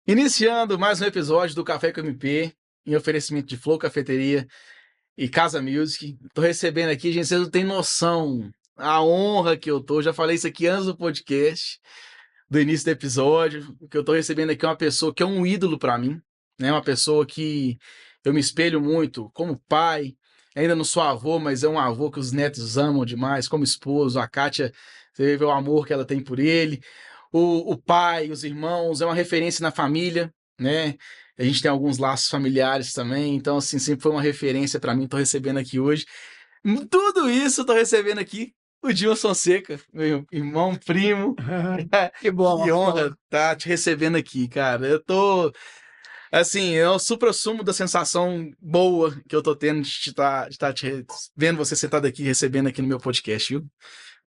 Iniciando mais um episódio do Café com MP, em oferecimento de Flow Cafeteria e Casa Music. Tô recebendo aqui, gente, vocês não têm noção a honra que eu tô. Já falei isso aqui antes do podcast, do início do episódio, que eu tô recebendo aqui uma pessoa que é um ídolo pra mim, né? Uma pessoa que eu me espelho muito como pai. Ainda não sou avô, mas é um avô que os netos amam demais, como esposo. A Kátia, você vê o amor que ela tem por ele. O pai, os irmãos, é uma referência na família, né? A gente tem alguns laços familiares também, então, assim, sempre foi uma referência pra mim. Tô recebendo aqui hoje. Tudo isso eu tô recebendo aqui o Dilma Fonseca, meu irmão, primo. Que bom, Que honra Marcelo. estar te recebendo aqui, cara. Eu tô, assim, é o suprassumo da sensação boa que eu tô tendo de estar vendo você sentado aqui, recebendo aqui no meu podcast, viu?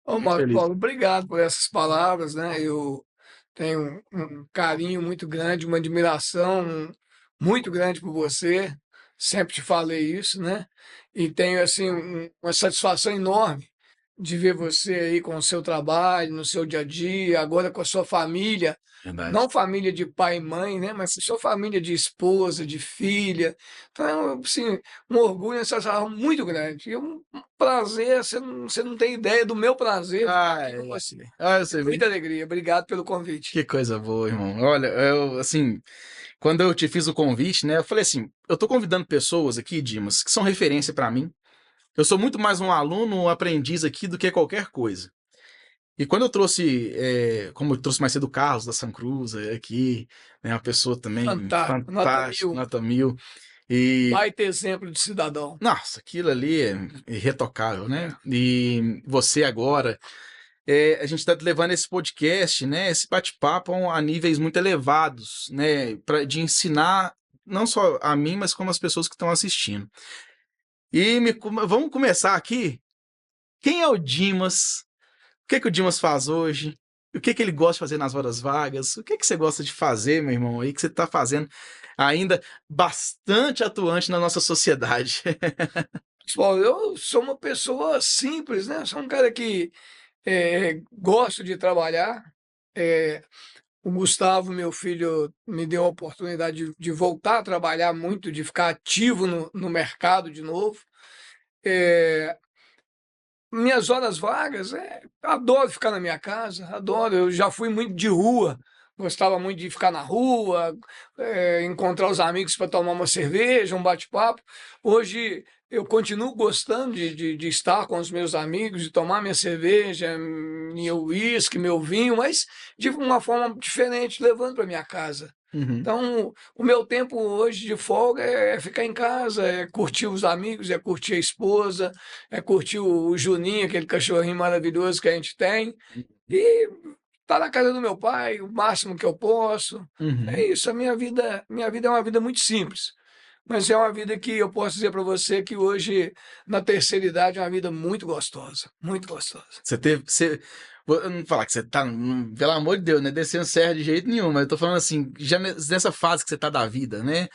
Ô, Muito Marco feliz. Paulo, obrigado por essas palavras, né? Eu tenho um carinho muito grande, uma admiração muito grande por você. Sempre te falei isso, né? E tenho, assim, uma satisfação enorme de ver você aí com o seu trabalho, no seu dia a dia, agora com a sua família. Verdade. Não família de pai e mãe, né? Mas sua família de esposa, de filha. Então, assim, um orgulho, uma sensação muito grande. E um prazer, você não tem ideia do meu prazer de estar aqui com Ai, você. ai. Olha, É você vê. muita alegria. Obrigado pelo convite. Que coisa boa, irmão. Olha, eu, assim, quando eu te fiz o convite, né, eu falei assim, eu tô convidando pessoas aqui, Dimas, que são referência pra mim. Eu sou muito mais um aluno, um aprendiz aqui do que qualquer coisa. E quando eu trouxe, como eu trouxe mais cedo o Carlos da San Cruz aqui, né, uma pessoa também Fantástico. Nota fantástica, mil. nota mil. E, Baita exemplo de cidadão. nossa, aquilo ali é irretocável, né? É. E você agora, a gente está levando esse podcast, né, esse bate-papo a níveis muito elevados, né, de ensinar não só a mim, mas como as pessoas que estão assistindo. E vamos começar aqui. Quem é o Dimas? O que que o Dimas faz hoje? O que que ele gosta de fazer nas horas vagas? O que que você gosta de fazer, meu irmão, aí que você está fazendo ainda bastante atuante na nossa sociedade? Bom, eu sou uma pessoa simples, né? Sou um cara que gosto de trabalhar. É, O Gustavo, meu filho, me deu a oportunidade de voltar a trabalhar muito, de ficar ativo no mercado de novo. Eh, Minhas horas vagas, adoro ficar na minha casa, adoro. Eu já fui muito de rua, gostava muito de ficar na rua, encontrar os amigos para tomar uma cerveja, um bate-papo. Hoje eu continuo gostando de estar com os meus amigos, de tomar minha cerveja, meu uísque, meu vinho, mas de uma forma diferente, levando para minha casa. Uhum. Então, o meu tempo hoje de folga é ficar em casa, é curtir os amigos, é curtir a esposa, é curtir o Juninho, aquele cachorrinho maravilhoso que a gente tem, e estar na casa do meu pai o máximo que eu posso. É Uhum. isso, minha vida é uma vida muito simples, mas é uma vida que eu posso dizer para você que hoje, na terceira idade, é uma vida muito gostosa, muito gostosa. Você teve. Eu não falar que você tá. Pelo amor de Deus, né? Descendo serra de jeito nenhum, mas eu tô falando assim, já nessa fase que você tá da vida, né?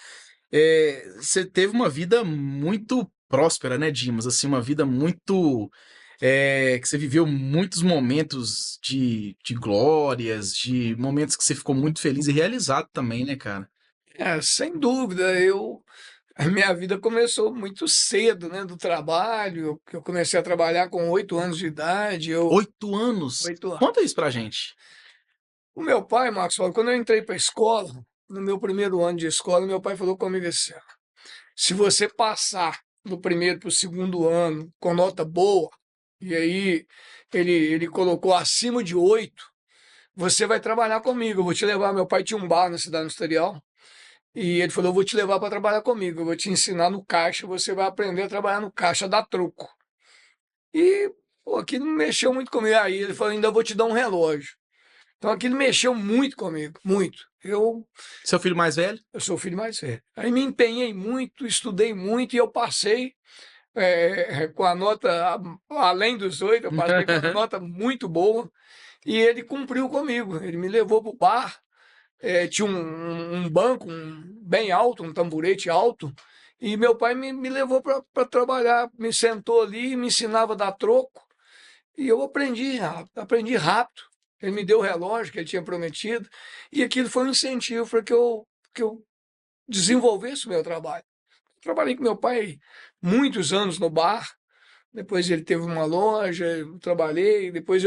Você teve uma vida muito próspera, né, Dimas? Assim, uma vida muito. Que você viveu muitos momentos de glórias, de momentos que você ficou muito feliz e realizado também, né, cara? Sem dúvida, a minha vida começou muito cedo, né, do trabalho, que eu comecei a trabalhar com 8 anos de idade, 8 anos? 8 anos. Conta isso pra gente. O meu pai, Marcos, quando eu entrei para a escola, no meu primeiro ano de escola, meu pai falou comigo assim: ó, se você passar do primeiro para o segundo ano com nota boa, e aí ele colocou acima de 8, você vai trabalhar comigo, eu vou te levar. Meu pai tinha um bar na cidade industrial, e ele falou: eu vou te levar para trabalhar comigo, eu vou te ensinar no caixa, você vai aprender a trabalhar no caixa, dar troco. E, pô, aquilo mexeu muito comigo. Aí ele falou: ainda vou te dar um relógio. Então aquilo mexeu muito comigo, muito. Seu filho mais velho? Eu sou o filho mais velho. Aí me empenhei muito, estudei muito e eu passei com a nota além dos 8, eu passei com uma nota muito boa e ele cumpriu comigo. Ele me levou para o bar, tinha um banco bem alto, um tamborete alto, e meu pai me levou para trabalhar, me sentou ali, me ensinava a dar troco e eu aprendi rápido, aprendi rápido. Ele me deu o relógio que ele tinha prometido, e aquilo foi um incentivo para que eu desenvolvesse o meu trabalho. Trabalhei com meu pai muitos anos no bar, depois ele teve uma loja, eu trabalhei, depois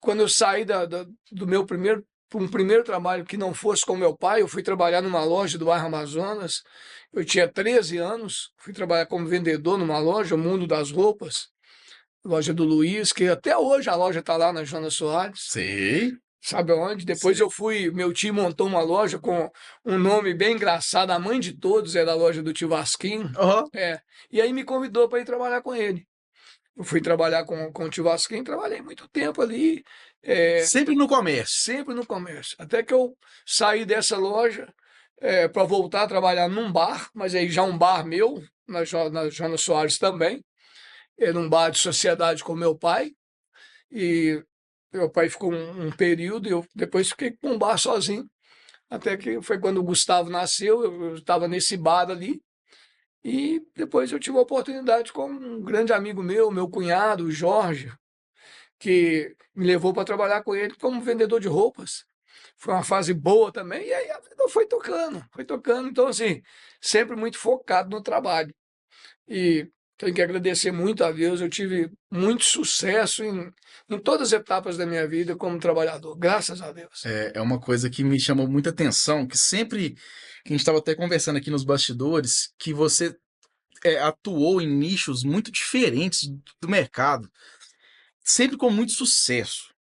quando eu saí do meu primeiro, um primeiro trabalho que não fosse com meu pai, eu fui trabalhar numa loja do bairro Amazonas, eu tinha 13 anos, fui trabalhar como vendedor numa loja, o Mundo das Roupas, loja do Luiz, que até hoje a loja está lá na Joana Soares. Sei, Sabe aonde? Depois sei. eu fui, meu tio montou uma loja com um nome bem engraçado, a mãe de todos era a loja do tio Vasquinho. Aham. É, e aí me convidou para ir trabalhar com ele. Eu fui trabalhar com o tio Vasquinho, trabalhei muito tempo ali, é, Sempre no comércio. sempre no comércio. Até que eu saí dessa loja para voltar a trabalhar num bar, mas aí já um bar meu, na Joana Soares também. Era um bar de sociedade com meu pai. E meu pai ficou um período e eu depois fiquei com um bar sozinho. Até que foi quando o Gustavo nasceu, eu estava nesse bar ali. E depois eu tive a oportunidade com um grande amigo meu cunhado, o Jorge, que me levou para trabalhar com ele como vendedor de roupas. Foi uma fase boa também, e aí a vida foi tocando, foi tocando. Então, assim, sempre muito focado no trabalho. E tenho que agradecer muito a Deus, eu tive muito sucesso em todas as etapas da minha vida como trabalhador, graças a Deus. É uma coisa que me chamou muita atenção, que sempre que a gente estava até conversando aqui nos bastidores, que você atuou em nichos muito diferentes do mercado, sempre com muito sucesso.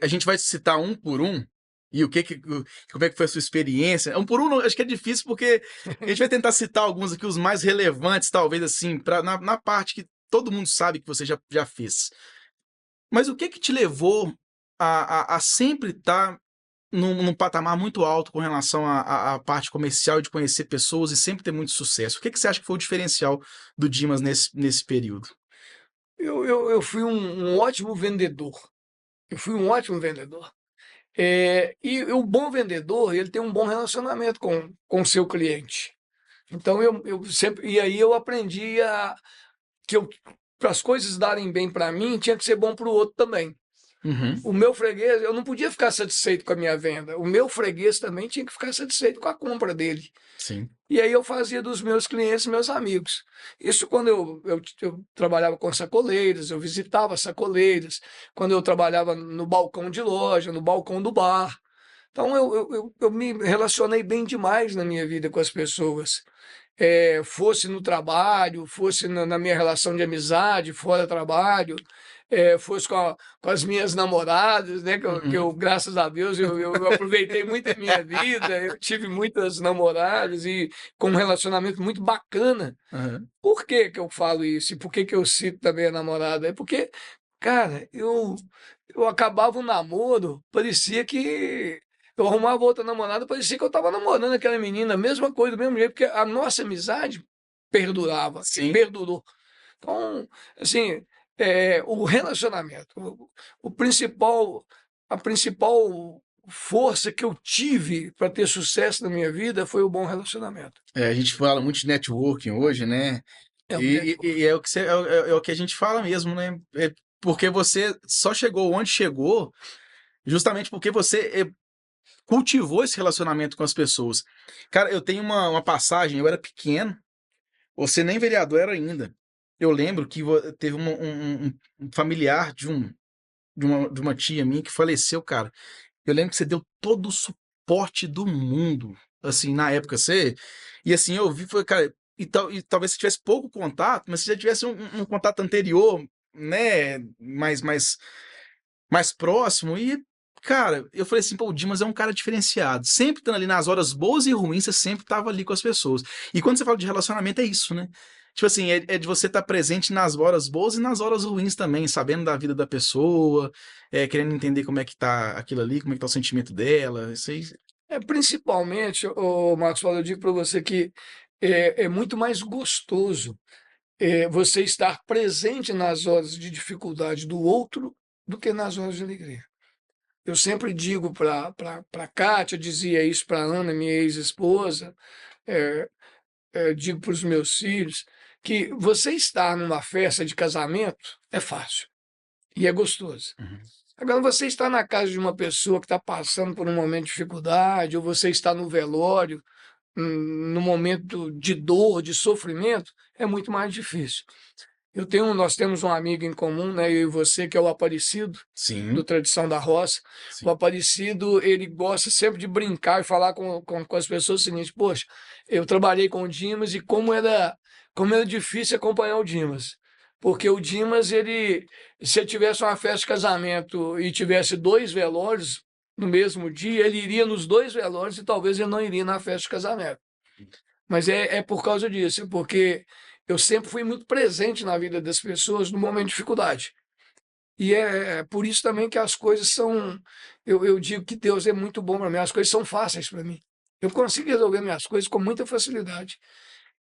A gente vai citar um por um, e como é que foi a sua experiência? Um por um, acho que é difícil, porque a gente vai tentar citar alguns aqui, os mais relevantes, talvez, assim, na parte que todo mundo sabe que você já fez. Mas o que te levou a sempre estar num patamar muito alto com relação à parte comercial e de conhecer pessoas e sempre ter muito sucesso? O que você acha que foi o diferencial do Dimas nesse período? Eu fui um ótimo vendedor, eu fui um ótimo vendedor. E o bom vendedor, ele tem um bom relacionamento com o seu cliente. Então eu sempre, e aí eu aprendi que para as coisas darem bem para mim, tinha que ser bom para o outro também. Uhum, O meu freguês, eu não podia ficar satisfeito com a minha venda. O meu freguês também tinha que ficar satisfeito com a compra dele. sim. E aí eu fazia dos meus clientes meus amigos. Isso quando eu trabalhava com sacoleiras, eu visitava sacoleiras, quando eu trabalhava no balcão de loja, no balcão do bar. Então eu me relacionei bem demais na minha vida com as pessoas. Fosse no trabalho, fosse na minha relação de amizade, fora trabalho, fosse com as minhas namoradas, né? Uhum, Graças a Deus, eu aproveitei muito a minha vida, eu tive muitas namoradas e com um relacionamento muito bacana. aham. Por que que eu falo isso? E por que que eu cito também a namorada? É porque, cara, eu acabava o namoro, parecia que eu arrumava outra namorada, parecia que eu estava namorando aquela menina, mesma coisa, do mesmo jeito, porque a nossa amizade perdurava e Sim. perdurou. Então, assim, o relacionamento, o principal, a principal força que eu tive para ter sucesso na minha vida foi o bom relacionamento. A gente fala muito de networking hoje, né? É o E network. é o que é o que a gente fala mesmo, né? Porque você só chegou onde chegou justamente porque você cultivou esse relacionamento com as pessoas. Cara, eu tenho uma passagem, eu era pequeno, você nem vereador era ainda. Eu lembro que teve um familiar de uma tia minha que faleceu, cara. Eu lembro que você deu todo o suporte do mundo, assim, na época. E assim, eu vi, foi, cara, e talvez você tivesse pouco contato, mas se já tivesse um contato anterior, né, mais próximo, e, cara, eu falei assim, pô, o Dimas é um cara diferenciado. Sempre estando ali nas horas boas e ruins, você sempre tava ali com as pessoas. E quando você fala de relacionamento, é isso, né? Tipo assim, é de você estar presente nas horas boas e nas horas ruins também, sabendo da vida da pessoa, querendo entender como é que tá aquilo ali, como é que tá o sentimento dela, isso aí. Principalmente, o Marcos Paulo, eu digo para você que é muito mais gostoso você estar presente nas horas de dificuldade do outro do que nas horas de alegria. Eu sempre digo para Kátia, dizia isso para Ana, minha ex-esposa, eh, digo para os meus filhos, que você estar numa festa de casamento é fácil e é gostoso. Uhum. Agora, você está na casa de uma pessoa que está passando por um momento de dificuldade, ou você está no velório, no momento de dor, de sofrimento, é muito mais difícil. Nós temos um amigo em comum, né, eu e você, que é o Aparecido, do Sim, Tradição da Roça. O sim. Aparecido, ele gosta sempre de brincar e falar com as pessoas o seguinte: poxa, eu trabalhei com o Dimas e como era difícil acompanhar o Dimas. Porque o Dimas, se ele tivesse uma festa de casamento e tivesse 2 velórios no mesmo dia, ele iria nos 2 velórios e talvez ele não iria na festa de casamento. Mas é por causa disso, porque eu sempre fui muito presente na vida das pessoas no momento de dificuldade. E é por isso também que as coisas são. Eu digo que Deus é muito bom para mim, as coisas são fáceis para mim. Eu consigo resolver minhas coisas com muita facilidade.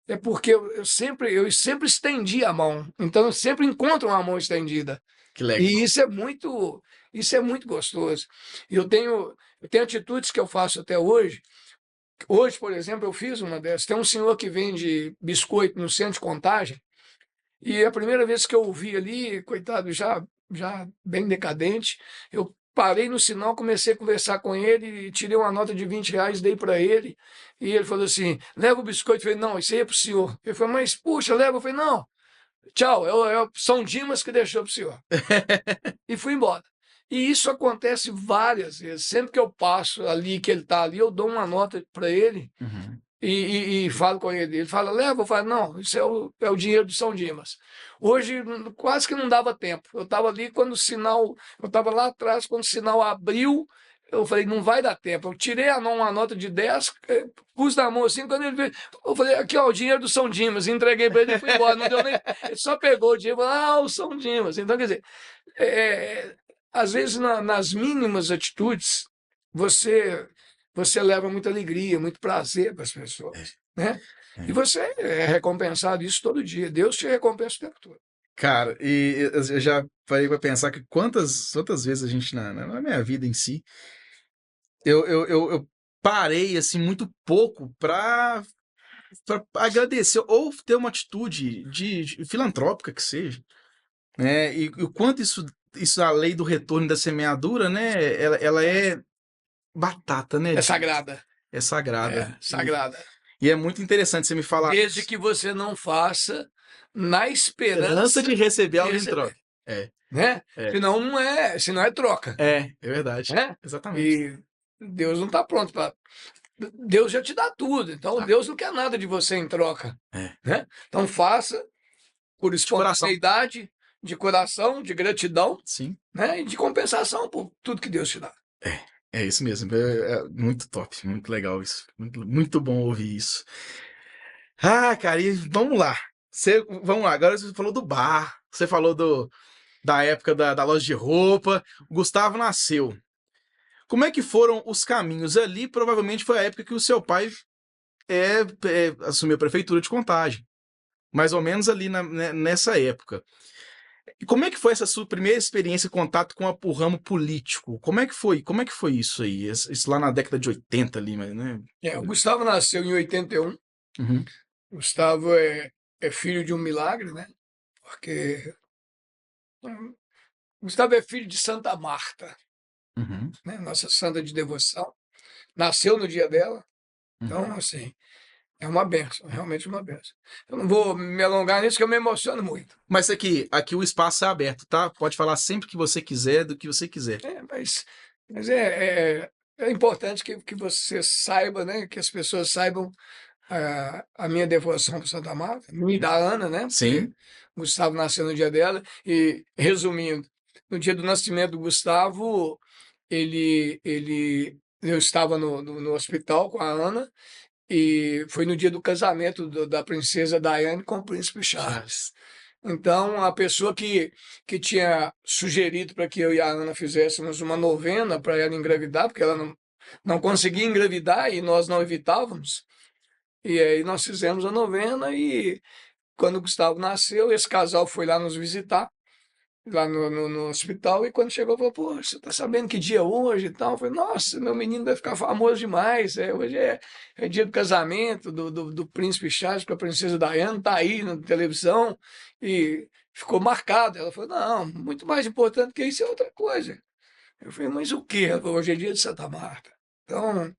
É porque eu sempre estendi a mão, então eu sempre encontro uma mão estendida. Que legal. E isso é muito gostoso. E eu tenho atitudes que eu faço até hoje. Hoje, por exemplo, eu fiz uma dessas. Tem um senhor que vende biscoito no centro de Contagem, e a primeira vez que eu o vi ali, coitado, já bem decadente, eu parei no sinal, comecei a conversar com ele, e tirei uma nota de R$ 20, dei para ele, e ele falou assim: leva o biscoito. Eu falei: não, isso aí é para o senhor. Ele falou: mas puxa, leva. Eu falei: não, tchau, é o São Dimas que deixou para o senhor. E fui embora. E isso acontece várias vezes. Sempre que eu passo ali, que ele está ali, eu dou uma nota para ele Uhum. e falo com ele. Ele fala: leva? Eu falo: não, isso é o dinheiro do São Dimas. Hoje quase que não dava tempo. Eu estava ali quando o sinal, eu estava lá atrás, quando o sinal abriu, eu falei: não vai dar tempo. Eu tirei uma nota de 10, pus na mão assim, quando ele veio, eu falei: aqui, ó, o dinheiro do São Dimas. Entreguei para ele e fui embora. Não deu nem. Ele só pegou o dinheiro e falou: ah, o São Dimas. Então, quer dizer, é, às vezes nas mínimas atitudes, você você leva muita alegria, muito prazer para as pessoas, né? E É. você é recompensado isso todo dia. Deus te recompensa o tempo todo. Cara, e eu já parei pra pensar que quantas vezes a gente, na minha vida em si, eu parei, assim, muito pouco pra agradecer ou ter uma atitude de filantrópica que seja, né? E o quanto isso, a lei do retorno da semeadura, né? Ela é batata, né? É sagrada. É sagrada. É E, sagrada. e é muito interessante você me falar Desde isso. que você não faça na Esperança de esperança receber de algo em receber, troca. É, né? é, Senão é troca, é verdade. né? Exatamente. E Deus não está pronto para. Deus já te dá tudo, então Ah, Deus não quer nada de você em troca, é. né? Então faça por De coração. espontaneidade, de coração, de gratidão, Sim. né? E de compensação por tudo que Deus te dá. É isso mesmo. É muito top, muito legal isso. Muito, muito bom ouvir isso. Ah, cara, e vamos lá. Vamos lá, agora você falou do bar, você falou da época da loja de roupa. O Gustavo nasceu. Como é que foram os caminhos ali? Provavelmente foi a época que o seu pai assumiu a prefeitura de Contagem. Mais ou menos ali nessa época. E como é que foi essa sua primeira experiência em contato com o ramo político? Como é que foi? Como é que foi isso aí? Isso lá na década de 80 ali, mas, né? O Gustavo nasceu em 81. Uhum, Gustavo é filho de um milagre, né? Porque Gustavo é filho de Santa Marta, uhum, né? Nossa santa de devoção. Nasceu no dia dela. Então, uhum. assim, é uma benção, realmente uma benção. Eu não vou me alongar nisso, que eu me emociono muito. Mas aqui o espaço é aberto, tá? Pode falar sempre que você quiser, do que você quiser. Mas é importante que você saiba, né? Que as pessoas saibam a minha devoção para Santa Marta, minha e da Ana, né? Porque Sim. o Gustavo nasceu no dia dela. E, resumindo, no dia do nascimento do Gustavo, eu estava no hospital com a Ana, e foi no dia do casamento da princesa Diane com o príncipe Charles. Charles. Então, a pessoa que tinha sugerido para que eu e a Ana fizéssemos uma novena para ela engravidar, porque ela não conseguia engravidar e nós não evitávamos. E aí nós fizemos a novena, e quando o Gustavo nasceu, esse casal foi lá nos visitar, lá no hospital, e quando chegou, falou: pô, você está sabendo que dia é hoje e tal? Eu falei: nossa, meu menino vai ficar famoso demais. Hoje é dia do casamento do príncipe Charles com a princesa Diana, tá aí na televisão, e ficou marcado. Ela falou: não, muito mais importante que isso é outra coisa. Eu falei, mas o quê? Ela falou, hoje é dia de Santa Marta. Então,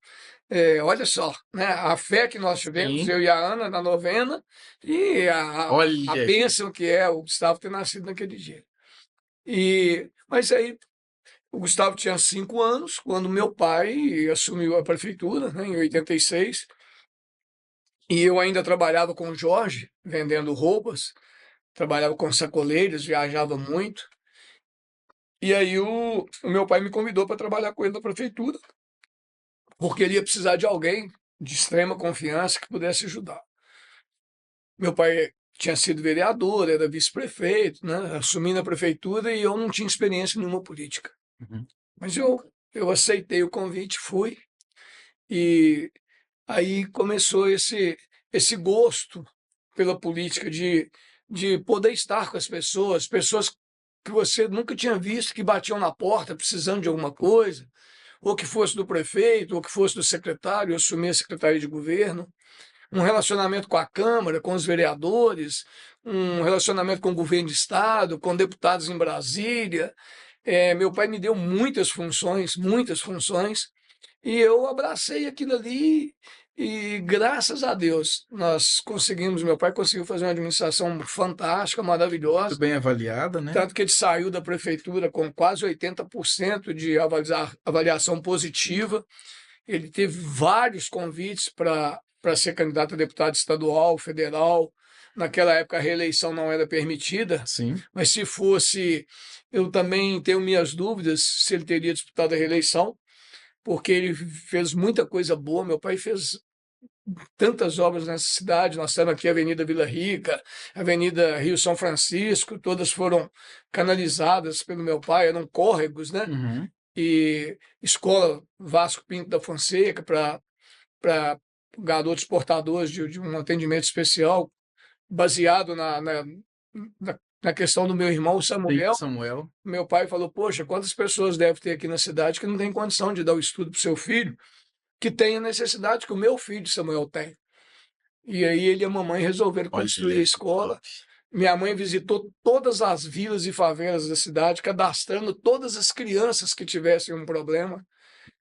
olha só, né, a fé que nós tivemos, Sim. eu e a Ana, na novena, e a Olha. bênção que é o Gustavo ter nascido naquele dia. Mas aí, o Gustavo tinha 5 anos, quando meu pai assumiu a prefeitura, né, em 86, e eu ainda trabalhava com o Jorge, vendendo roupas, trabalhava com sacoleiros, viajava muito. E aí o meu pai me convidou para trabalhar com ele na prefeitura, porque ele ia precisar de alguém de extrema confiança que pudesse ajudar. Meu pai tinha sido vereador, era vice-prefeito, né? Assumi na prefeitura e eu não tinha experiência nenhuma política. Uhum. Mas eu aceitei o convite, fui, e aí começou esse gosto pela política de poder estar com as pessoas que você nunca tinha visto, que batiam na porta precisando de alguma coisa, ou que fosse do prefeito, ou que fosse do secretário, eu assumi a secretaria de governo, um relacionamento com a Câmara, com os vereadores, um relacionamento com o governo de Estado, com deputados em Brasília. Meu pai me deu muitas funções, e eu abracei aquilo ali e, graças a Deus, meu pai conseguiu fazer uma administração fantástica, Muito maravilhosa, bem avaliada, né? tanto que ele saiu da prefeitura com quase 80% de avaliação positiva. Ele teve vários convites para ser candidato a deputado estadual, federal. Naquela época a reeleição não era permitida, Sim. mas se fosse, eu também tenho minhas dúvidas se ele teria disputado a reeleição, porque ele fez muita coisa boa. Meu pai fez tantas obras nessa cidade. Nós temos aqui a Avenida Vila Rica, a Avenida Rio São Francisco, todas foram canalizadas pelo meu pai, eram córregos, né? Uhum. E escola Vasco Pinto da Fonseca para garotos portadores de um atendimento especial, baseado na questão do meu irmão Sim, Samuel. Samuel. Meu pai falou: poxa, quantas pessoas deve ter aqui na cidade que não tem condição de dar o estudo para o seu filho, que tem a necessidade que o meu filho Samuel tem. E aí ele e a mamãe resolveram construir a Olha que top. escola. Minha mãe visitou todas as vilas e favelas da cidade, cadastrando todas as crianças que tivessem um problema,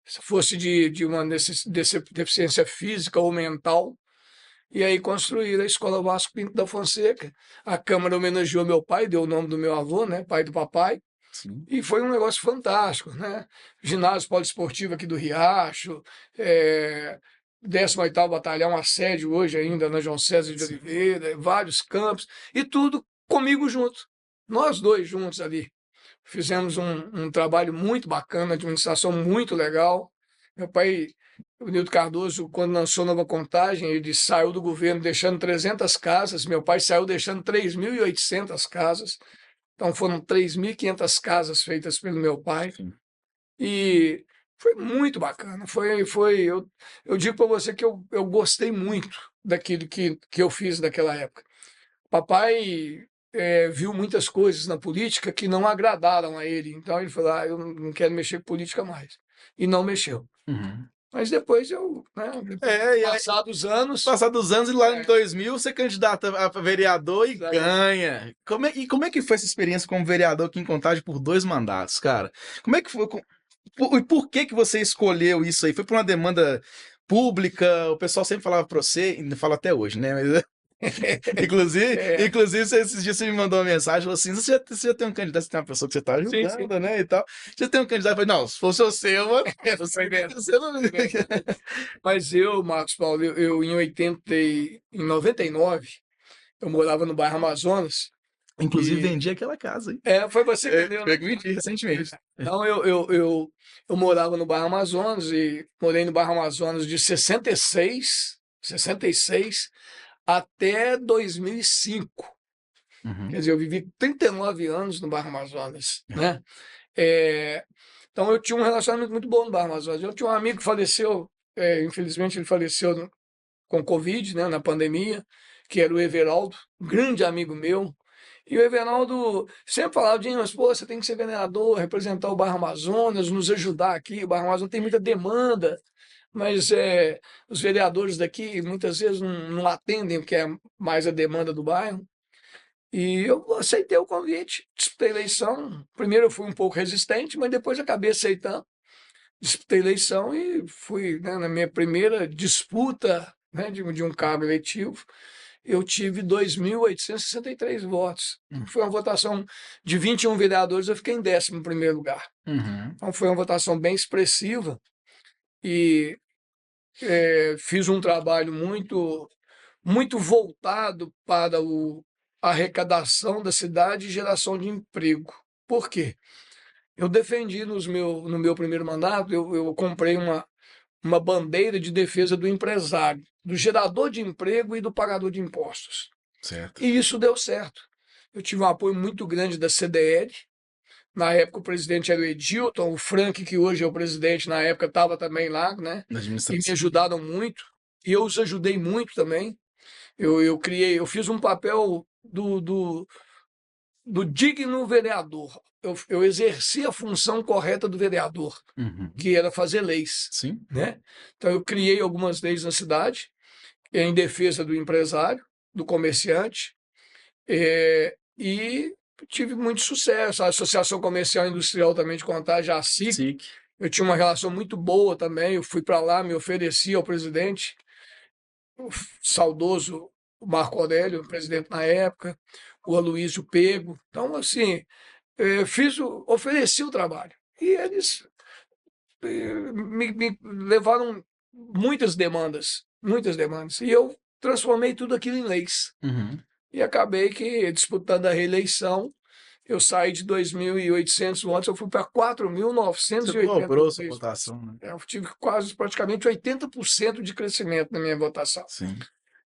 se fosse de uma deficiência física ou mental. E aí construíram a Escola Vasco Pinto da Fonseca. A Câmara homenageou meu pai, deu o nome do meu avô, né, pai do papai. Sim. E foi um negócio fantástico, né? Ginásio poliesportivo aqui do Riacho, é, 18º Batalhão, a sede hoje ainda na João César de Sim. Oliveira, vários campos, e tudo comigo junto. Nós dois juntos ali. Fizemos um trabalho muito bacana, administração muito legal. Meu pai, o Nildo Cardoso, quando lançou Nova Contagem, ele saiu do governo deixando 300 casas, meu pai saiu deixando 3.800 casas. Então foram 3.500 casas feitas pelo meu pai, Sim. e foi muito bacana. Eu digo para você que eu gostei muito daquilo que eu fiz naquela época. Papai viu muitas coisas na política que não agradaram a ele, então ele falou: eu não quero mexer com política mais. E não mexeu. Uhum. Mas depois né, E aí, passados anos, passar dos anos e lá em é, 2000 você candidata a vereador e exatamente. ganha. Como é que foi essa experiência como vereador aqui em Contagem por 2 mandatos, cara? Como é que foi? Por que que você escolheu isso aí? Foi por uma demanda pública? O pessoal sempre falava pra você, ainda fala até hoje, né? Mas, É, inclusive, esses dias você me mandou uma mensagem, falou assim, você já tem um candidato, você tem uma pessoa que você tá sim, sim. ajudando, né, e tal. Você tem um candidato, eu falei, não, se fosse você, eu vou... Foi Você não... verdade. Mas Marcos Paulo, em 99, eu morava no bairro Amazonas, Inclusive, e vendi aquela casa, hein? foi você que deu, né? Foi que vendi recentemente. Então, eu morava no bairro Amazonas, e morei no bairro Amazonas de 66 até 2005. Quer Uhum. dizer, eu vivi 39 anos no bairro Amazonas, né? É, então, eu tinha um relacionamento muito bom no bairro Amazonas. Eu tinha um amigo que faleceu, infelizmente ele faleceu com Covid, né, na pandemia, que era o Everaldo, um grande amigo meu. E o Everaldo sempre falava: Dimas, pô, você tem que ser vereador, representar o bairro Amazonas, nos ajudar aqui. O bairro Amazonas tem muita demanda, mas os vereadores daqui muitas vezes não atendem o que é mais a demanda do bairro. E eu aceitei o convite, disputei a eleição. Primeiro eu fui um pouco resistente, mas depois acabei aceitando. Disputei a eleição e fui, né, na minha primeira disputa, né, de um cargo eletivo, eu tive 2.863 votos. Hum. Foi uma votação de 21 vereadores, eu fiquei em 11º lugar. Uhum. Então foi uma votação bem expressiva e fiz um trabalho muito voltado para a arrecadação da cidade e geração de emprego. Por quê? Eu defendi no meu primeiro mandato, eu comprei uma bandeira de defesa do empresário, do gerador de emprego e do pagador de impostos. Certo. E isso deu certo. Eu tive um apoio muito grande da CDL. Na época o presidente era o Edilton, o Frank, que hoje é o presidente, na época estava também lá, né? Na E me administração. ajudaram muito. E eu os ajudei muito também. Eu fiz um papel do digno vereador. Eu exerci a função correta do vereador, Uhum. que era fazer leis, Sim. né? Então eu criei algumas leis na cidade em defesa do empresário, do comerciante, e tive muito sucesso. A Associação Comercial e Industrial também de Contagem, a ASIC, SIC. eu tinha uma relação muito boa também. Eu fui para lá, me ofereci ao presidente, o saudoso Marco Aurélio, presidente na época, o Aloysio Pego. Então, assim, ofereci o trabalho. E eles me levaram muitas demandas, muitas demandas. E eu transformei tudo aquilo em leis. Uhum. E acabei que, disputando a reeleição, eu saí de 2.800 votos, eu fui para Você dobrou sua 4.982 votos. votação, né? Eu tive quase, praticamente 80% de crescimento na minha votação. Sim.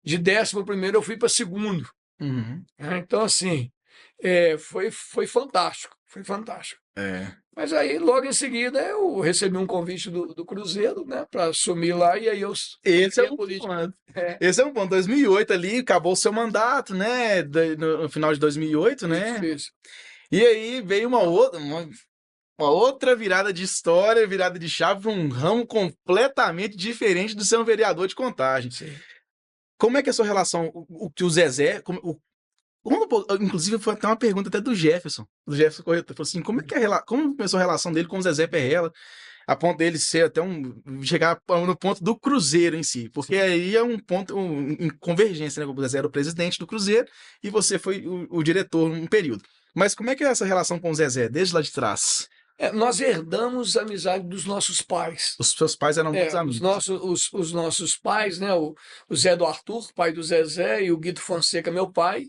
De 11º eu fui para segundo. Uhum. Né? Então, assim, foi fantástico, foi fantástico. É. Mas aí, logo em seguida, eu recebi um convite do Cruzeiro, né, para assumir lá, e aí eu Esse é toquei a um política. ponto. É, Esse é um ponto. 2008 ali, acabou o seu mandato, né? No final de 2008, isso, né? isso. E aí veio uma outra virada de história, virada de chave para um ramo completamente diferente do ser um vereador de Contagem. Sim. Como é que é a sua relação? O Zezé, inclusive foi até uma pergunta até do Jefferson Corretor, falou assim, como começou a relação dele com o Zezé Perrella, a ponto dele ser até chegar no ponto do Cruzeiro em si, porque aí é um ponto em convergência, né? O Zezé era o presidente do Cruzeiro e você foi o diretor um período. Mas como é que é essa relação com o Zezé, desde lá de trás? Nós herdamos a amizade dos nossos pais. Os seus pais eram bons Os amigos. os nossos pais, né, o Zé do Arthur, pai do Zezé, e o Guido Fonseca, meu pai,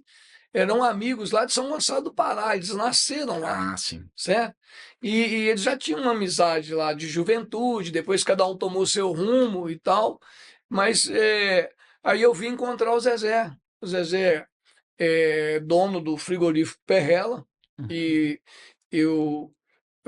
eram amigos lá de São Gonçalo do Pará, eles nasceram lá, Ah, sim. certo? E eles já tinham uma amizade lá de juventude, depois cada um tomou seu rumo e tal, mas aí eu vim encontrar o Zezé é dono do frigorífico Perrella, Uhum. e eu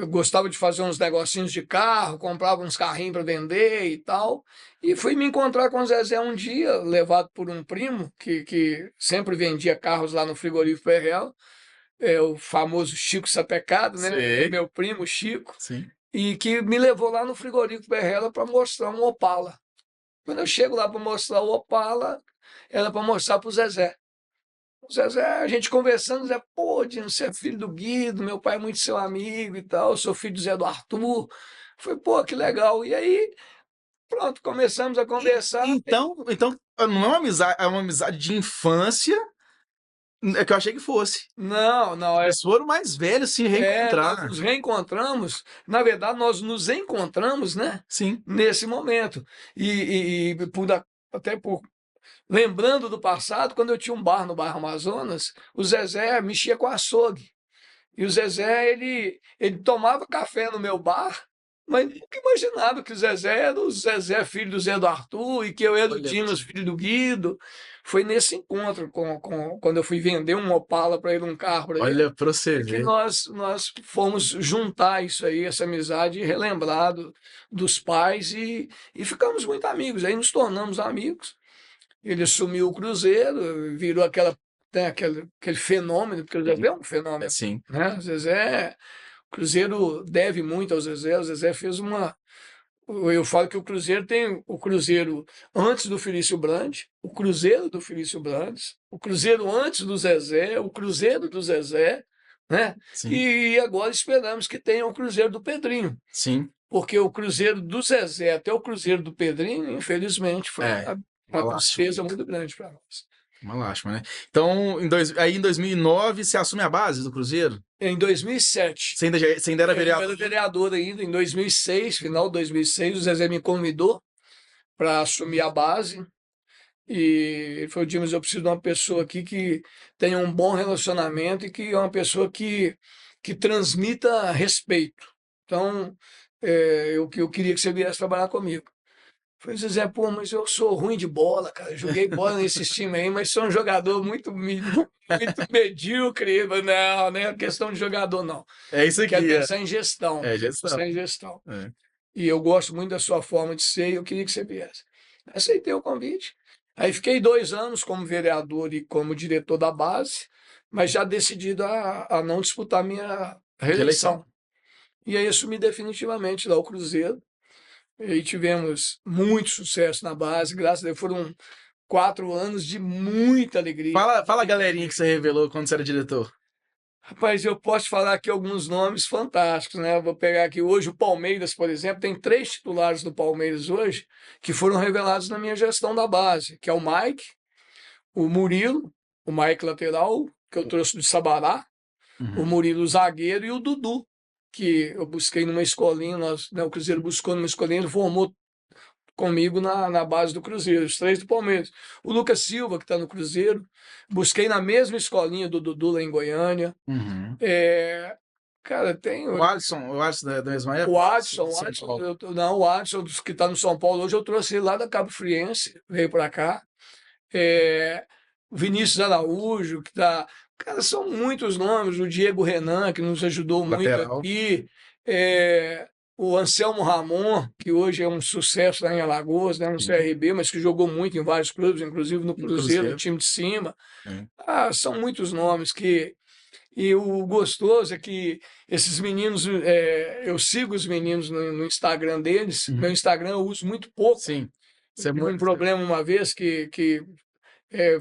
gostava de fazer uns negocinhos de carro, comprava uns carrinhos para vender e tal. E fui me encontrar com o Zezé um dia, levado por um primo que sempre vendia carros lá no frigorífico Perrella, o famoso Chico Sapecado, né? Sei, Meu primo Chico, sim. e que me levou lá no frigorífico Perrella para mostrar um Opala. Quando eu chego lá para mostrar o Opala, era para mostrar para o Zezé. O Zezé, a gente conversando, Zé, pô, Dino, você é filho do Guido, meu pai é muito seu amigo e tal, eu sou filho do Zé do Arthur. Foi, pô, que legal. E aí, pronto, começamos a conversar. Então não é uma amizade, é uma amizade de infância, é que eu achei que fosse. Não, não, Eles foram mais velhos se nós reencontrar. nos reencontramos, na verdade, nós nos encontramos, né, Sim. nesse momento. Até por lembrando do passado, quando eu tinha um bar no bairro Amazonas, o Zezé mexia com açougue. E o Zezé, ele tomava café no meu bar, mas nunca imaginava que o Zezé era o Zezé, filho do Zé do Arthur, e que eu era o Olha pra Dimas, você. filho do Guido. Foi nesse encontro, quando eu fui vender um Opala para ele, um carro para ele, Olha pra você é que ver. nós fomos juntar isso aí, essa amizade, e relembrar dos pais, e ficamos muito amigos. Aí nos tornamos amigos. Ele assumiu o Cruzeiro, virou aquele fenômeno, porque o Zezé é um É fenômeno, sim. né? O Cruzeiro deve muito ao Zezé. O Zezé fez Eu falo que o Cruzeiro tem o Cruzeiro antes do Felício Brandt, o Cruzeiro do Felício Brandt, o Cruzeiro antes do Zezé, o Cruzeiro do Zezé, né? Sim, E agora esperamos que tenha o Cruzeiro do Pedrinho, sim. porque o Cruzeiro do Zezé até o Cruzeiro do Pedrinho, infelizmente, foi É, uma uma lástima. tristeza muito grande para nós. Uma lástima, né? Então, aí em 2009, você assume a base do Cruzeiro? Em 2007, Você ainda era eu era vereador? vereador ainda, em 2006, final de 2006, o Zezé me convidou para assumir a base. E ele falou, Dimas, eu preciso de uma pessoa aqui que tenha um bom relacionamento e que é uma pessoa que transmita respeito. Então, eu queria que você viesse trabalhar comigo. Eu falei, Zezé, pô, mas eu sou ruim de bola, cara. Eu joguei bola nesses times aí, mas sou um jogador muito medíocre. Eu falei, não, não é questão de jogador, não. É isso Eu quero aqui, pensar em gestão. é gestão. Pensar em gestão. É. E eu gosto muito da sua forma de ser e eu queria que você viesse. Aceitei o convite. Aí fiquei 2 anos como vereador e como diretor da base, mas já decidido a não disputar minha Reeleição. reeleição. E aí assumi definitivamente lá o Cruzeiro. E aí tivemos muito sucesso na base, graças a Deus. Foram 4 anos de muita alegria. Fala a galerinha que você revelou quando você era diretor. Rapaz, eu posso falar aqui alguns nomes fantásticos, né? Eu vou pegar aqui hoje o Palmeiras, por exemplo, tem 3 titulares do Palmeiras hoje que foram revelados na minha gestão da base, que é o Mike, o Murilo, o Mike lateral, que eu trouxe do Sabará, o Uhum. Murilo zagueiro e o Dudu, que eu busquei numa escolinha, né, o Cruzeiro buscou numa escolinha, ele formou comigo na base do Cruzeiro, os 3 do Palmeiras. O Lucas Silva, que está no Cruzeiro, busquei na mesma escolinha do Dudu lá em Goiânia. Uhum. É, cara, tem O Alisson da mesma o época? Adson, São Paulo. não, o Adson que está no São Paulo hoje, eu trouxe ele lá da Cabo Friense, veio para cá. É, o Vinícius Araújo, que está. Cara, são muitos nomes. O Diego Renan, que nos ajudou muito Lateral. aqui. É, o Anselmo Ramon, que hoje é um sucesso lá em Alagoas, né, no Sim. CRB, mas que jogou muito em vários clubes, inclusive no No Cruzeiro, no Cruzeiro. time de cima. É. Ah, são muitos nomes que e o gostoso é que esses meninos, eu sigo os meninos no Instagram deles. Meu Uhum. Instagram eu uso muito pouco. Sim. Eu Isso é tive um muito. problema uma vez que é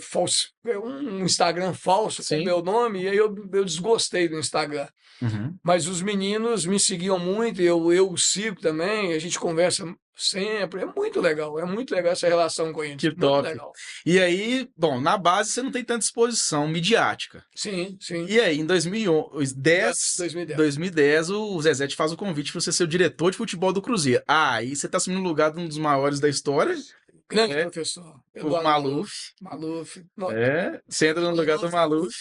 um Instagram falso com o Sim. meu nome, e aí eu desgostei do Instagram. Uhum. Mas os meninos me seguiam muito, eu os sigo também, a gente conversa sempre. É muito legal essa relação com eles, Que muito top. legal. E aí, bom, na base você não tem tanta exposição midiática. Sim, sim. E aí, em 2010, 2010. 2010, o Zezé te faz o convite para você ser o diretor de futebol do Cruzeiro. Ah, aí você tá assumindo o lugar de um dos maiores da história, Grande né? professor, O Eduardo Maluf. Maluf. Maluf. Você entra no lugar do Maluf. Maluf.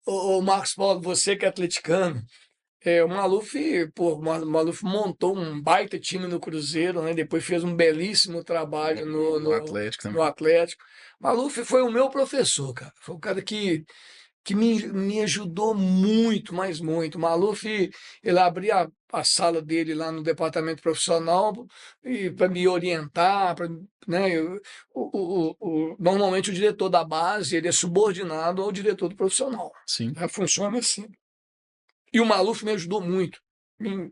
Ô, Marcos Paulo, você que é atleticano, o Maluf, pô, o Maluf montou um baita time no Cruzeiro, né? Depois fez um belíssimo trabalho No Atlético no também. Atlético. Maluf foi o meu professor, cara. Foi o cara que me ajudou muito, mas muito. O Maluf, ele abria a sala dele lá no departamento profissional e para me orientar, né? Normalmente o diretor da base, ele é subordinado ao diretor do profissional. Sim. Né? Funciona assim. E o Maluf me ajudou muito. Me,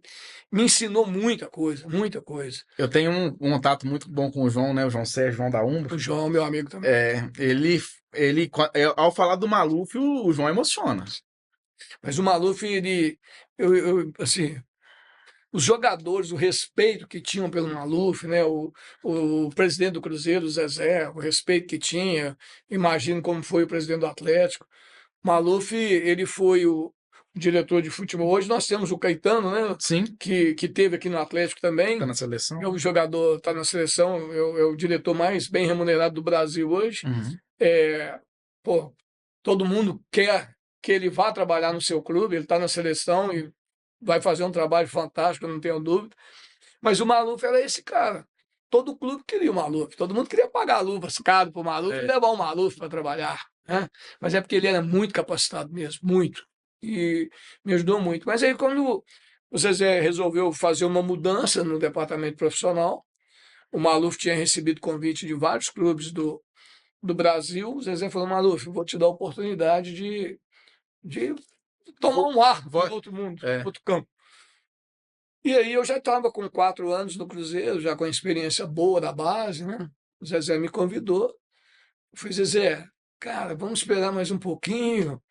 me ensinou muita coisa, muita coisa. Eu tenho um contato muito bom com o João, né? O João Sérgio, João da Umbro. O João, meu amigo também. Ao falar do Maluf, o João emociona. Mas o Maluf, assim, os jogadores, o respeito que tinham pelo Maluf, né? O presidente do Cruzeiro, o Zezé, o respeito que tinha, imagino como foi o presidente do Atlético. Maluf, ele foi o diretor de futebol. Hoje nós temos o Caetano, né? Sim, Que teve aqui no Atlético tá também. na seleção. É um jogador, está na seleção, é o diretor mais bem remunerado do Brasil hoje. Uhum. É, pô, todo mundo quer que ele vá trabalhar no seu clube, ele está na seleção e vai fazer um trabalho fantástico, eu não tenho dúvida. Mas o Maluf era esse cara. Todo clube queria o Maluf, todo mundo queria pagar luvas caro para o Maluf e É, levar o Maluf para trabalhar. Né? Mas é porque ele era muito capacitado mesmo, muito. E me ajudou muito. Mas aí, quando o Zezé resolveu fazer uma mudança no departamento profissional, o Maluf tinha recebido convite de vários clubes do Brasil. O Zezé falou: Maluf, eu vou te dar a oportunidade de tomar vou, um ar em vou, outro mundo, é, outro campo. E aí eu já estava com 4 anos no Cruzeiro, já com a experiência boa da base, né? O Zezé me convidou. Eu falei, Zezé, cara, vamos esperar mais um pouquinho.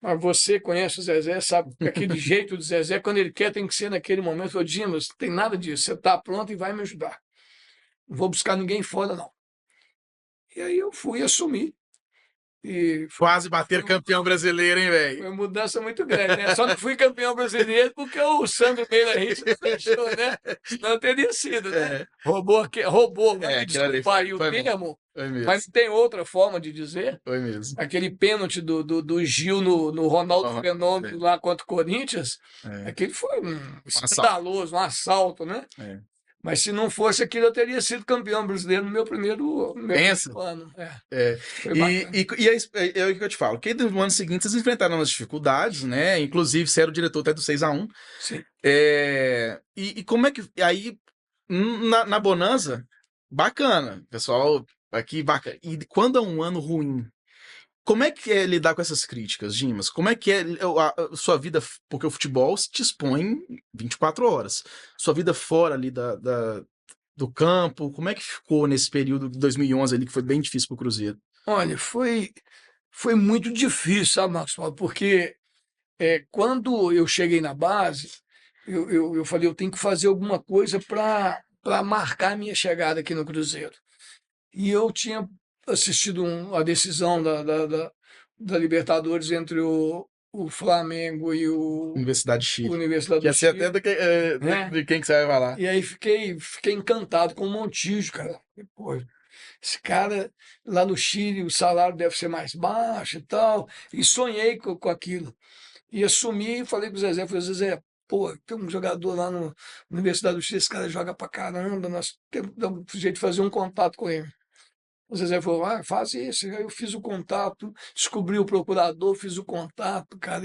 Mas você conhece o Zezé, sabe que aquele jeito do Zezé, quando ele quer, tem que ser naquele momento. Eu falei, Dimas, não tem nada disso. Você está pronto e vai me ajudar. Não vou buscar ninguém fora, não. E aí eu fui assumir. E Quase bater campeão brasileiro, hein, foi velho? uma mudança muito grande, né? Só não fui campeão brasileiro porque o Sandro Meira Rich não deixou, né? Senão teria sido, né? É, Roubou, vai me aquilo ali desculpar aí o foi bom. termo, Foi mas mesmo. não tem outra forma de dizer. Foi mesmo. Aquele pênalti do Gil no Ronaldo Aham, Fenômeno lá contra o Corinthians, é. aquele foi um Um assalto. escandaloso, um assalto, né? É. Mas se não fosse aquilo, eu teria sido campeão brasileiro no meu primeiro Pensa. ano. É, É. foi bacana. É o que eu te falo. Que no ano seguinte vocês enfrentaram as dificuldades, né? Inclusive, você era o diretor até do 6-1. Sim. E como é que. Aí, na Bonanza, bacana. Pessoal, aqui, bacana. E quando é um ano ruim, como é que é lidar com essas críticas, Dimas? Como é que é a sua vida? Porque o futebol te expõe 24 horas. Sua vida fora ali do campo, como é que ficou nesse período de 2011 ali, que foi bem difícil pro Cruzeiro? Olha, foi muito difícil, sabe, Marcos Paulo? Porque quando eu cheguei na base, eu falei, eu tenho que fazer alguma coisa para marcar a minha chegada aqui no Cruzeiro. E eu tinha assistido a decisão da Libertadores entre o Flamengo e o Universidade de Chile. Universidade Que do ia ser até Chile, né? de quem que você vai falar. E aí fiquei encantado com o Montijo, cara. Pô, esse cara lá no Chile, o salário deve ser mais baixo e tal. E sonhei com aquilo. E assumi e falei com o Zezé, falei, Zezé, pô, tem um jogador lá na Universidade do Chile, esse cara joga pra caramba, nós temos que dar um jeito de fazer um contato com ele. O Zezé falou, faz isso. Aí eu fiz o contato, descobri o procurador, fiz o contato, cara,